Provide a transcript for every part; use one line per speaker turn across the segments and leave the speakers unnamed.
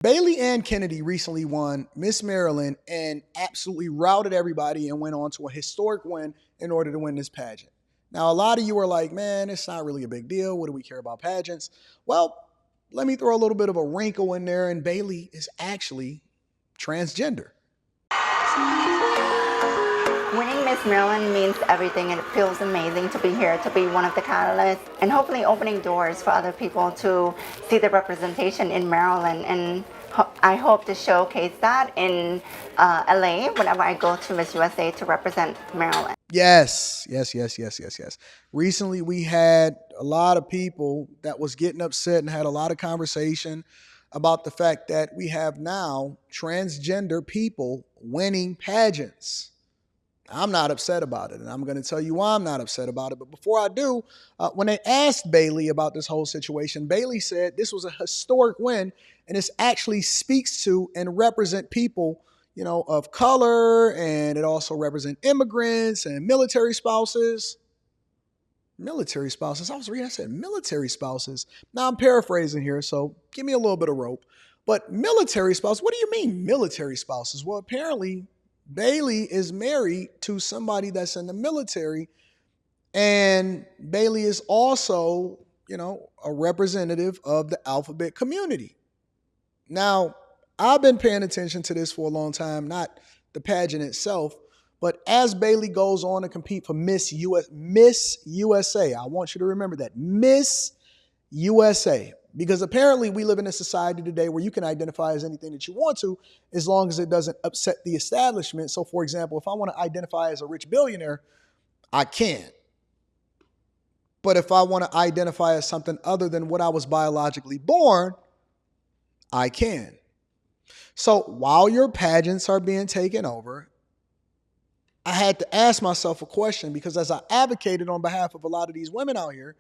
Bailey Ann Kennedy recently won Miss Maryland and absolutely routed everybody and went on to a historic win in order to win this pageant. Now, a lot of you are like, man, it's not really a big deal. What do we care about pageants? Well, let me throw a little bit of a wrinkle in there, and Bailey is actually transgender.
Winning Miss Maryland means everything, and it feels amazing to be here, to be one of the catalysts, and hopefully opening doors for other people to see the representation in Maryland. And I hope to showcase that in LA whenever I go to Miss USA to represent Maryland.
Yes. Recently, we had a lot of people that was getting upset and had a lot of conversation about the fact that we have now transgender people winning pageants. I'm not upset about it, and I'm going to tell you why I'm not upset about it. But before I do, when they asked Bailey about this whole situation, Bailey said this was a historic win, and this actually speaks to and represent people, of color, and it also represent immigrants and military spouses. Military spouses. I was reading, I said military spouses. Now I'm paraphrasing here, so give me a little bit of rope. But military spouses, what do you mean military spouses? Well, apparently Bailey is married to somebody that's in the military, and Bailey is also, a representative of the alphabet community. Now, I've been paying attention to this for a long time, not the pageant itself, but as Bailey goes on to compete for Miss USA, I want you to remember that Miss USA, because apparently we live in a society today where you can identify as anything that you want to, as long as it doesn't upset the establishment. So, for example, if I want to identify as a rich billionaire, I can. But if I want to identify as something other than what I was biologically born, I can. So while your pageants are being taken over, I had to ask myself a question, because as I advocated on behalf of a lot of these women out here,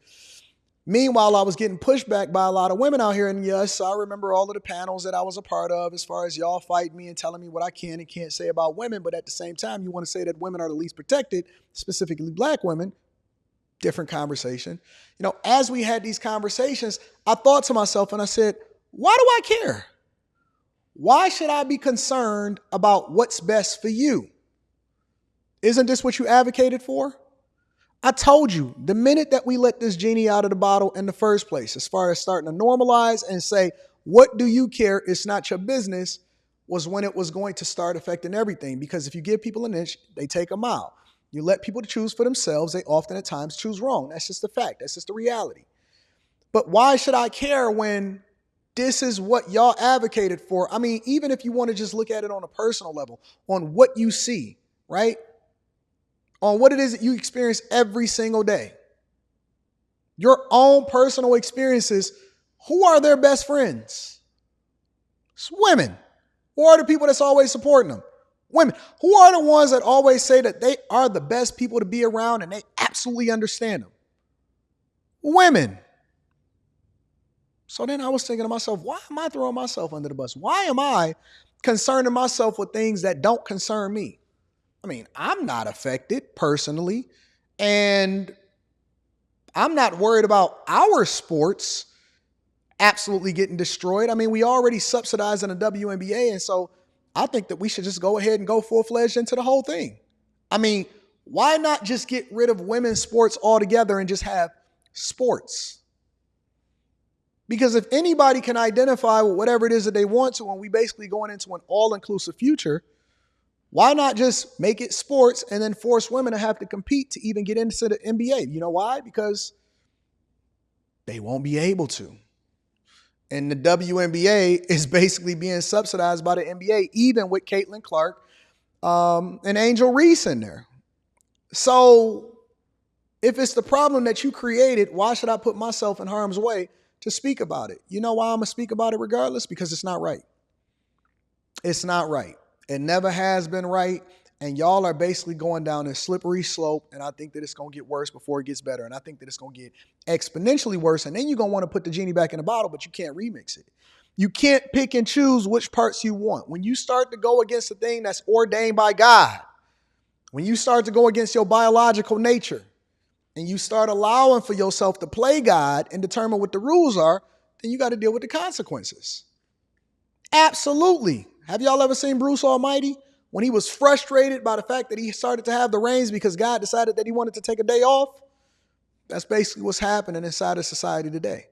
meanwhile, I was getting pushed back by a lot of women out here. And yes, I remember all of the panels that I was a part of as far as y'all fighting me and telling me what I can and can't say about women. But at the same time, you want to say that women are the least protected, specifically black women. Different conversation. As we had these conversations, I thought to myself and I said, why do I care? Why should I be concerned about what's best for you? Isn't this what you advocated for? I told you, the minute that we let this genie out of the bottle in the first place, as far as starting to normalize and say, what do you care? It's not your business, was when it was going to start affecting everything. Because if you give people an inch, they take a mile. You let people choose for themselves, they often at times choose wrong. That's just a fact. That's just the reality. But why should I care when this is what y'all advocated for? I mean, even if you want to just look at it on a personal level, on what you see, right? On what it is that you experience every single day. Your own personal experiences, who are their best friends? It's women. Who are the people that's always supporting them? Women. Who are the ones that always say that they are the best people to be around and they absolutely understand them? Women. So then I was thinking to myself, why am I throwing myself under the bus? Why am I concerning myself with things that don't concern me? I mean, I'm not affected personally, and I'm not worried about our sports absolutely getting destroyed. I mean, we already subsidize in the WNBA, and so I think that we should just go ahead and go full-fledged into the whole thing. I mean, why not just get rid of women's sports altogether and just have sports? Because if anybody can identify with whatever it is that they want to, and we basically going into an all-inclusive future, why not just make it sports and then force women to have to compete to even get into the NBA? You know why? Because they won't be able to. And the WNBA is basically being subsidized by the NBA, even with Caitlin Clark and Angel Reese in there. So if it's the problem that you created, why should I put myself in harm's way to speak about it? You know why I'm going to speak about it regardless? Because it's not right. It's not right. It never has been right. And y'all are basically going down this slippery slope. And I think that it's going to get worse before it gets better. And I think that it's going to get exponentially worse. And then you're going to want to put the genie back in the bottle, but you can't remix it. You can't pick and choose which parts you want. When you start to go against the thing that's ordained by God, when you start to go against your biological nature, and you start allowing for yourself to play God and determine what the rules are, then you got to deal with the consequences. Absolutely. Have y'all ever seen Bruce Almighty? When he was frustrated by the fact that he started to have the reins because God decided that he wanted to take a day off? That's basically what's happening inside of society today.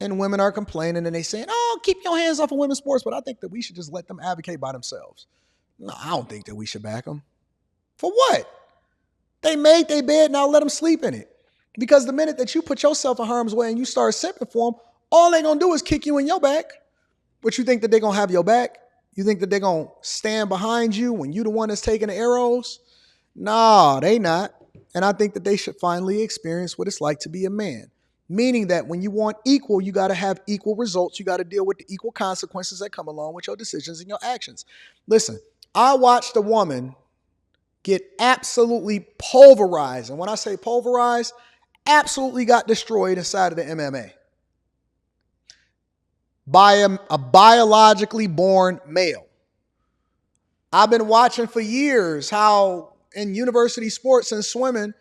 And women are complaining and they saying, oh, keep your hands off of women's sports. But I think that we should just let them advocate by themselves. No, I don't think that we should back them. For what? They made their bed, now let them sleep in it. Because the minute that you put yourself in harm's way and you start simping for them, all they're going to do is kick you in your back. But you think that they're going to have your back? You think that they're going to stand behind you when you the one that's taking the arrows? Nah, they not. And I think that they should finally experience what it's like to be a man. Meaning that when you want equal, you got to have equal results. You got to deal with the equal consequences that come along with your decisions and your actions. Listen, I watched a woman get absolutely pulverized. And when I say pulverized, absolutely got destroyed inside of the MMA by a biologically born male. I've been watching for years how in university sports and swimming,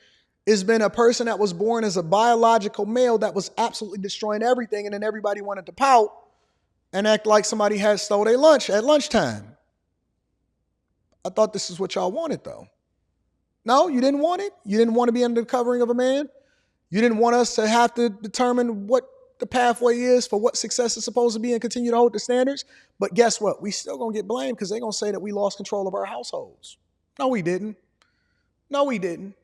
it's been a person that was born as a biological male that was absolutely destroying everything, and then everybody wanted to pout and act like somebody had stole their lunch at lunchtime. I thought this is what y'all wanted, though. No, you didn't want it? You didn't want to be under the covering of a man? You didn't want us to have to determine what the pathway is for what success is supposed to be and continue to hold the standards? But guess what? We still going to get blamed because they're going to say that we lost control of our households. No, we didn't. No, we didn't.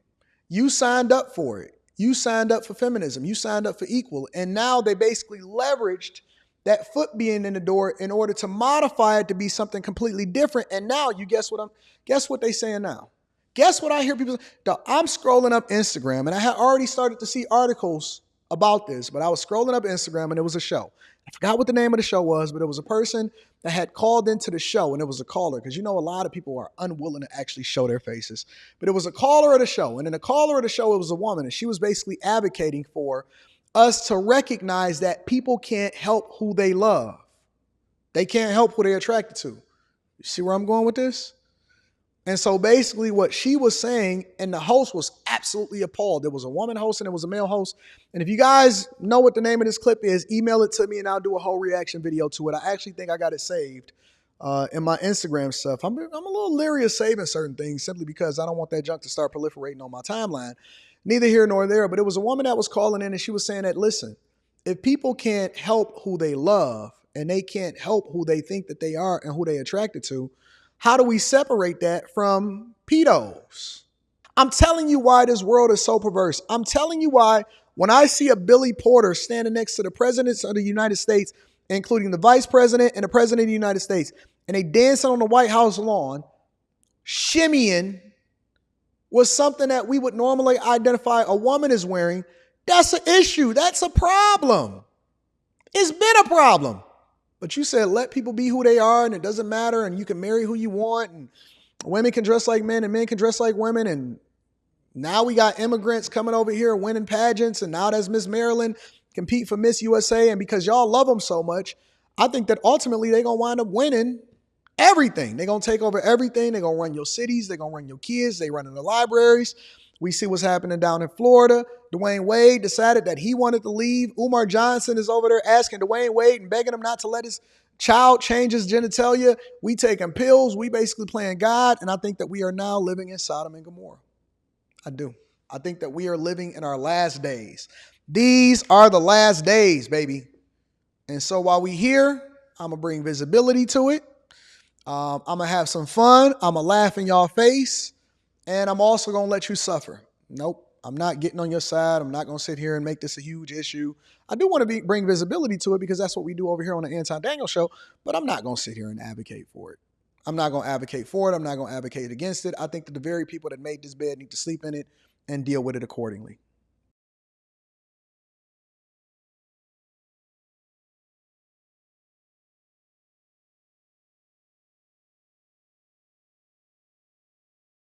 You signed up for it. You signed up for feminism. You signed up for equal. And now they basically leveraged that foot being in the door in order to modify it to be something completely different. And now you guess what they saying now? Guess what I hear people say? I'm scrolling up Instagram and I had already started to see articles about this, but I was scrolling up Instagram and it was a show. I forgot what the name of the show was, but it was a person that had called into the show, and it was a caller, because you know a lot of people are unwilling to actually show their faces. But it was a caller of the show, and in the caller of the show, it was a woman, and she was basically advocating for us to recognize that people can't help who they love. They can't help who they're attracted to. You see where I'm going with this? And so basically what she was saying, and the host was absolutely appalled. There was a woman host and there was a male host. And if you guys know what the name of this clip is, email it to me and I'll do a whole reaction video to it. I actually think I got it saved in my Instagram stuff. I'm a little leery of saving certain things simply because I don't want that junk to start proliferating on my timeline. Neither here nor there, but it was a woman that was calling in and she was saying that, listen, if people can't help who they love and they can't help who they think that they are and who they're attracted to, how do we separate that from pedos? I'm telling you why this world is so perverse. I'm telling you why when I see a Billy Porter standing next to the presidents of the United States, including the vice president and the president of the United States, and they dancing on the White House lawn, shimmying was something that we would normally identify a woman as wearing, that's an issue. That's a problem. It's been a problem. But you said let people be who they are and it doesn't matter and you can marry who you want and women can dress like men and men can dress like women, and now we got immigrants coming over here winning pageants, and now that's Miss Maryland compete for Miss USA, and because y'all love them so much, I think that ultimately they're going to wind up winning everything. They're going to take over everything. They're going to run your cities. They're going to run your kids. They run in the libraries. We see what's happening down in Florida. Dwayne Wade decided that he wanted to leave. Umar Johnson is over there asking Dwayne Wade and begging him not to let his child change his genitalia. We taking pills. We basically playing God. And I think that we are now living in Sodom and Gomorrah. I do. I think that we are living in our last days. These are the last days, baby. And so while we here, I'm going to bring visibility to it. I'm going to have some fun. I'm going to laugh in y'all face. And I'm also going to let you suffer. Nope. I'm not getting on your side. I'm not going to sit here and make this a huge issue. I do want to bring visibility to it because that's what we do over here on the Anton Daniels show, but I'm not going to sit here and advocate for it. I'm not going to advocate for it. I'm not going to advocate against it. I think that the very people that made this bed need to sleep in it and deal with it accordingly.